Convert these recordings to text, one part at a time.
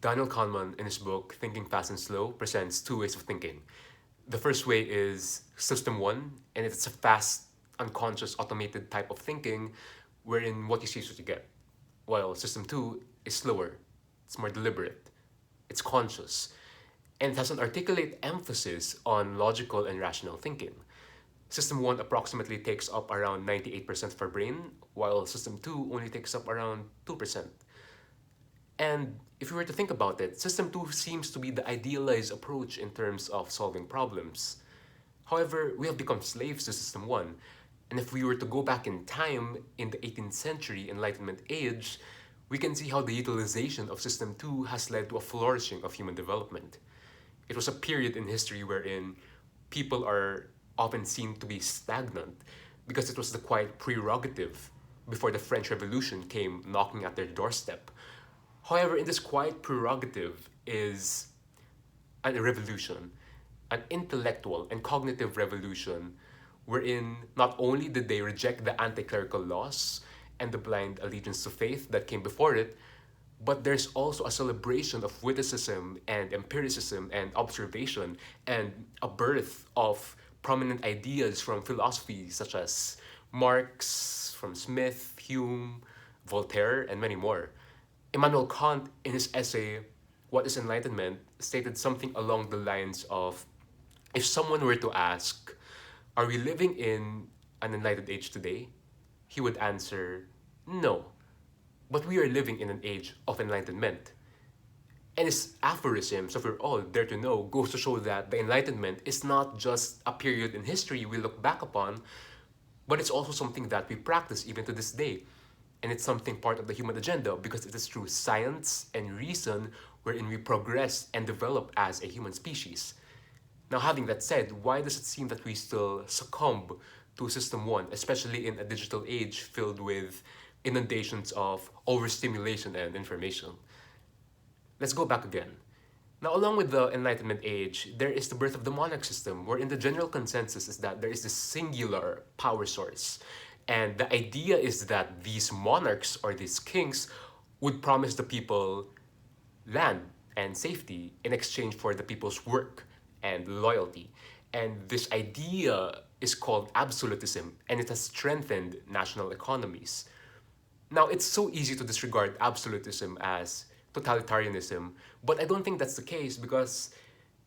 Daniel Kahneman, in his book Thinking Fast and Slow, presents two ways of thinking. The first way is System 1, and it's a fast, unconscious, automated type of thinking wherein what you see is what you get. While System 2 is slower, it's more deliberate, it's conscious, and it has an articulate emphasis on logical and rational thinking. System 1 approximately takes up around 98% of our brain, while System 2 only takes up around 2%. And if you were to think about it, System 2 seems to be the idealized approach in terms of solving problems. However, we have become slaves to System 1. And if we were to go back in time in the 18th century Enlightenment age, we can see how the utilization of System 2 has led to a flourishing of human development. It was a period in history wherein people are often seen to be stagnant because it was the quiet prerogative before the French Revolution came knocking at their doorstep. However, in this quiet prerogative is a revolution, an intellectual and cognitive revolution, wherein not only did they reject the anti-clerical laws and the blind allegiance to faith that came before it, but there's also a celebration of witticism and empiricism and observation and a birth of prominent ideas from philosophy such as Marx, from Smith, Hume, Voltaire, and many more. Immanuel Kant, in his essay, What is Enlightenment, stated something along the lines of, if someone were to ask, are we living in an enlightened age today? He would answer, no. But we are living in an age of enlightenment. And his aphorism, so we're all there to know, goes to show that the Enlightenment is not just a period in history we look back upon, but it's also something that we practice even to this day. And it's something part of the human agenda because it is through science and reason wherein we progress and develop as a human species. Now, having that said, why does it seem that we still succumb to System 1, especially in a digital age filled with inundations of overstimulation and information? Let's go back again. Now, along with the Enlightenment age, there is the birth of the monarch system, wherein the general consensus is that there is this singular power source. And the idea is that these monarchs or these kings would promise the people land and safety in exchange for the people's work and loyalty. And this idea is called absolutism, and it has strengthened national economies. Now, it's so easy to disregard absolutism as totalitarianism, but I don't think that's the case because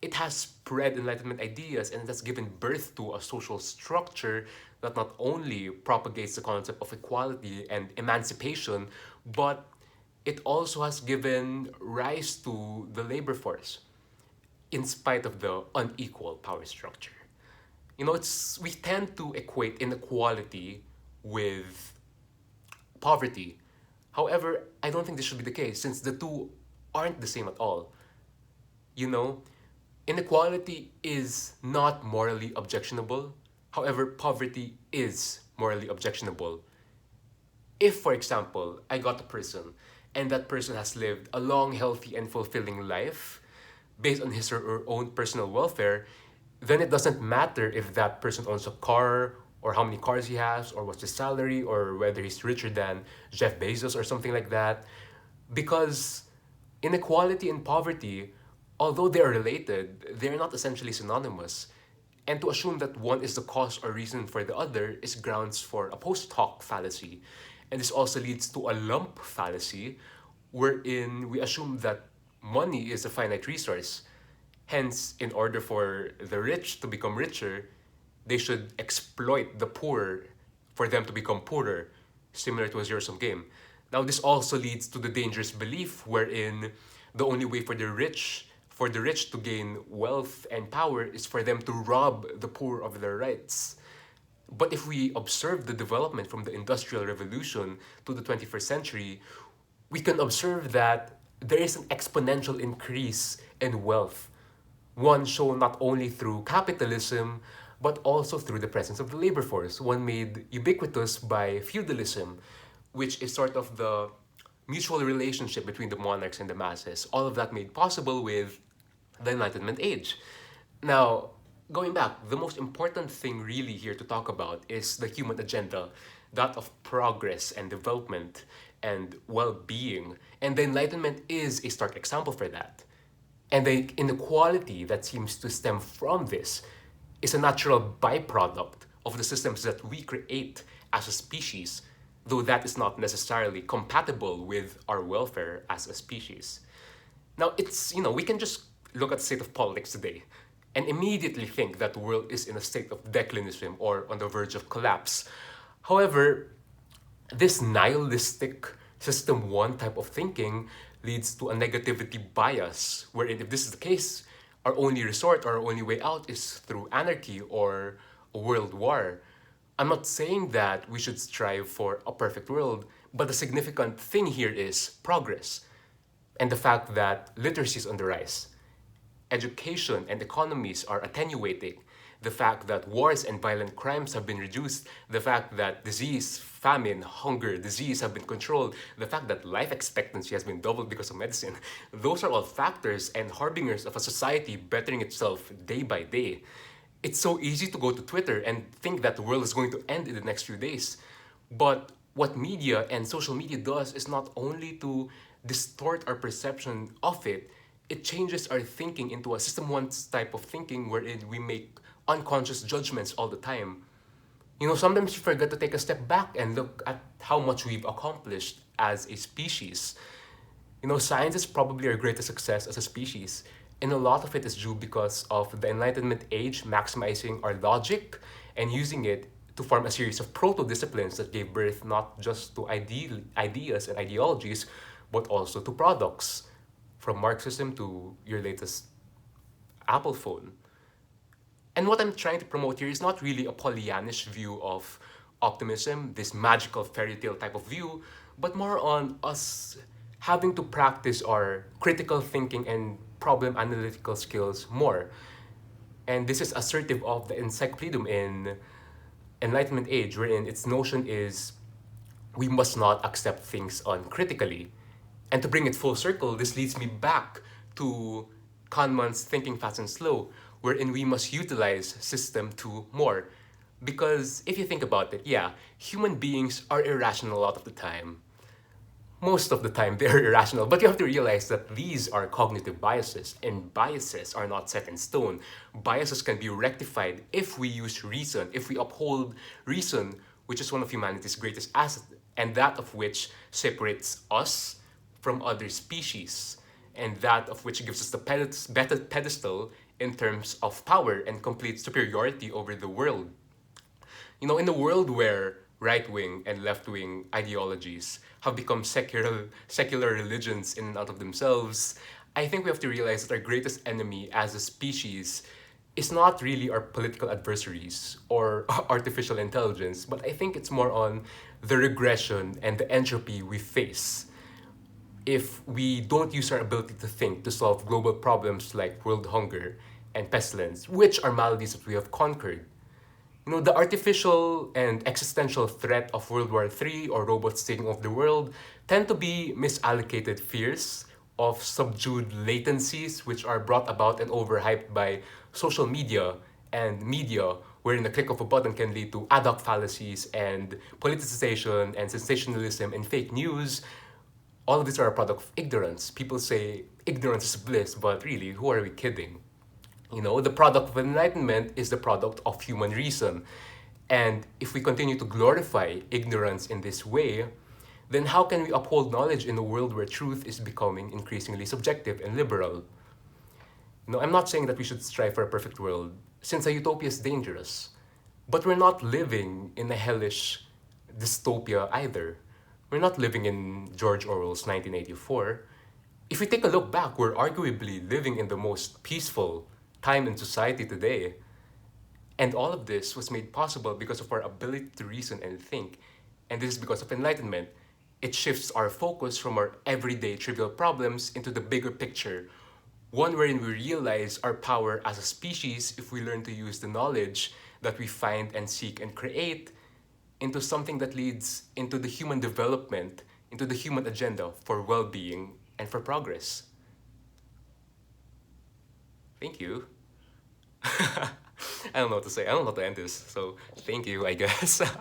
it has spread Enlightenment ideas and it has given birth to a social structure that not only propagates the concept of equality and emancipation, but it also has given rise to the labor force in spite of the unequal power structure. We tend to equate inequality with poverty. However, I don't think this should be the case since the two aren't the same at all. You know, inequality is not morally objectionable. However, poverty is morally objectionable. If, for example, I got a person and that person has lived a long, healthy, and fulfilling life based on his or her own personal welfare, then it doesn't matter if that person owns a car or how many cars he has or what's his salary or whether he's richer than Jeff Bezos or something like that. Because inequality and poverty, although they are related, they are not essentially synonymous. And to assume that one is the cause or reason for the other is grounds for a post hoc fallacy. And this also leads to a lump fallacy, wherein we assume that money is a finite resource. Hence, in order for the rich to become richer, they should exploit the poor for them to become poorer, similar to a zero-sum game. Now, this also leads to the dangerous belief wherein the only way for the rich to gain wealth and power is for them to rob the poor of their rights. But if we observe the development from the Industrial Revolution to the 21st century, we can observe that there is an exponential increase in wealth, one shown not only through capitalism, but also through the presence of the labor force, one made ubiquitous by feudalism, which is sort of the mutual relationship between the monarchs and the masses. All of that made possible with the Enlightenment age. Now, going back, the most important thing really here to talk about is the human agenda, that of progress and development. and well-being. And the Enlightenment is a stark example for that. And the inequality that seems to stem from this is a natural byproduct of the systems that we create as a species, though that is not necessarily compatible with our welfare as a species. Now, we can just look at the state of politics today and immediately think that the world is in a state of declinism or on the verge of collapse. However, this nihilistic system one type of thinking leads to a negativity bias, wherein if this is the case, our only resort or our only way out is through anarchy or a world war. I'm not saying that we should strive for a perfect world, but the significant thing here is progress and the fact that literacy is on the rise. Education and economies are attenuating. The fact that wars and violent crimes have been reduced, the fact that disease, famine, hunger, disease have been controlled, the fact that life expectancy has been doubled because of medicine, those are all factors and harbingers of a society bettering itself day by day. It's so easy to go to Twitter and think that the world is going to end in the next few days. But what media and social media does is not only to distort our perception of it, it changes our thinking into a system one type of thinking wherein we make unconscious judgments all the time. Sometimes you forget to take a step back and look at how much we've accomplished as a species. Science is probably our greatest success as a species, and a lot of it is due because of the Enlightenment age maximizing our logic and using it to form a series of proto-disciplines that gave birth not just to ideas and ideologies, but also to products, from Marxism to your latest Apple phone. And what I'm trying to promote here is not really a Pollyannish view of optimism, this magical fairy tale type of view, but more on us having to practice our critical thinking and problem analytical skills more. And this is assertive of the encyclopedium in Enlightenment age, wherein its notion is we must not accept things uncritically. And to bring it full circle, this leads me back to Kahneman's Thinking Fast and Slow, wherein we must utilize system 2 more. Because if you think about it, yeah, human beings are irrational a lot of the time. Most of the time, they're irrational, but you have to realize that these are cognitive biases, and biases are not set in stone. Biases can be rectified if we use reason, if we uphold reason, which is one of humanity's greatest assets, and that of which separates us from other species, and that of which gives us the better pedestal in terms of power and complete superiority over the world. In a world where right-wing and left-wing ideologies have become secular religions in and out of themselves, I think we have to realize that our greatest enemy as a species is not really our political adversaries or artificial intelligence, but I think it's more on the regression and the entropy we face if we don't use our ability to think to solve global problems like world hunger and pestilence, which are maladies that we have conquered. The artificial and existential threat of World War III or robots taking over the world tend to be misallocated fears of subdued latencies, which are brought about and overhyped by social media and media, wherein the click of a button can lead to ad hoc fallacies and politicization and sensationalism and fake news. All of these are a product of ignorance. People say ignorance is bliss, but really, who are we kidding? The product of enlightenment is the product of human reason. And if we continue to glorify ignorance in this way, then how can we uphold knowledge in a world where truth is becoming increasingly subjective and liberal? I'm not saying that we should strive for a perfect world, since a utopia is dangerous. But we're not living in a hellish dystopia either. We're not living in George Orwell's 1984. If we take a look back, we're arguably living in the most peaceful time in society today. And all of this was made possible because of our ability to reason and think. And this is because of enlightenment. It shifts our focus from our everyday trivial problems into the bigger picture, one wherein we realize our power as a species if we learn to use the knowledge that we find and seek and create into something that leads into the human development, into the human agenda for well-being and for progress. Thank you. I don't know what to say. I don't know how to end this. So thank you, I guess.